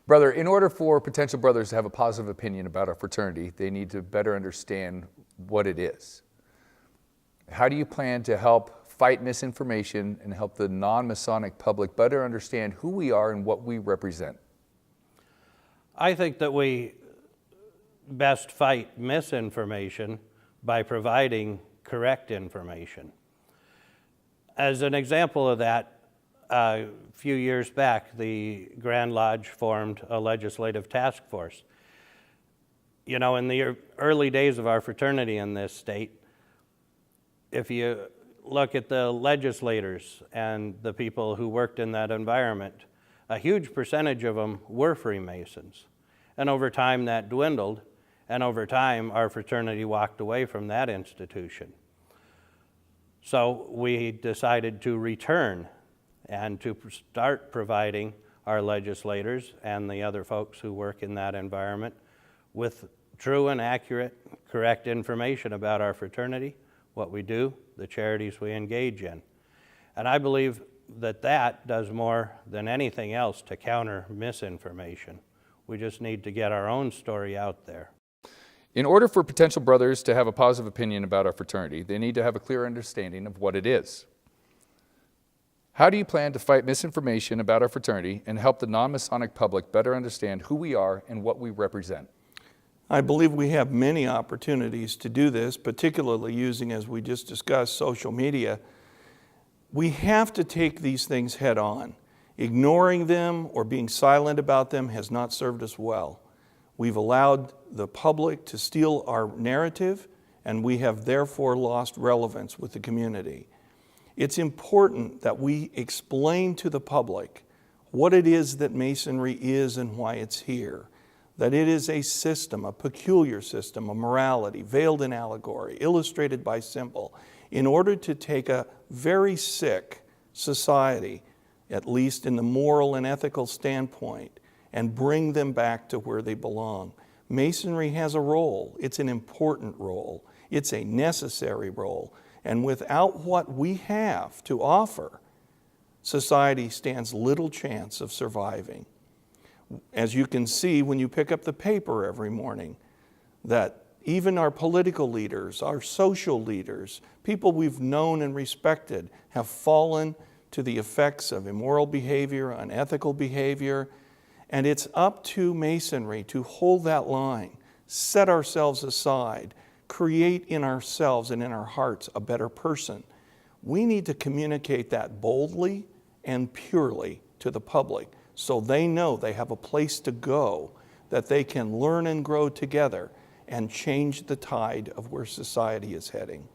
Brother, in order for potential brothers to have a positive opinion about our fraternity, they need to better understand what it is. How do you plan to help fight misinformation and help the non-Masonic public better understand who we are and what we represent? I think that we best fight misinformation by providing correct information. As an example of that, a few years back, the Grand Lodge formed a legislative task force. You know, in the early days of our fraternity in this state, if you look at the legislators and the people who worked in that environment, a huge percentage of them were Freemasons. And over time that dwindled, and over time our fraternity walked away from that institution. So we decided to return and to start providing our legislators and the other folks who work in that environment with true and accurate, correct information about our fraternity, what we do, the charities we engage in. And I believe that that does more than anything else to counter misinformation. We just need to get our own story out there. In order for potential brothers to have a positive opinion about our fraternity, they need to have a clear understanding of what it is. How do you plan to fight misinformation about our fraternity and help the non-Masonic public better understand who we are and what we represent? I believe we have many opportunities to do this, particularly using, as we just discussed, social media. We have to take these things head on. Ignoring them or being silent about them has not served us well. We've allowed the public to steal our narrative, and we have therefore lost relevance with the community. It's important that we explain to the public what it is that Masonry is and why it's here. That it is a system, a peculiar system, a morality, veiled in allegory, illustrated by symbol, in order to take a very sick society, at least in the moral and ethical standpoint, and bring them back to where they belong. Masonry has a role. It's an important role. It's a necessary role. And without what we have to offer, society stands little chance of surviving. As you can see when you pick up the paper every morning, that even our political leaders, our social leaders, people we've known and respected have fallen to the effects of immoral behavior, unethical behavior, and it's up to Masonry to hold that line, set ourselves aside, create in ourselves and in our hearts a better person. We need to communicate that boldly and purely to the public so they know they have a place to go, that they can learn and grow together and change the tide of where society is heading.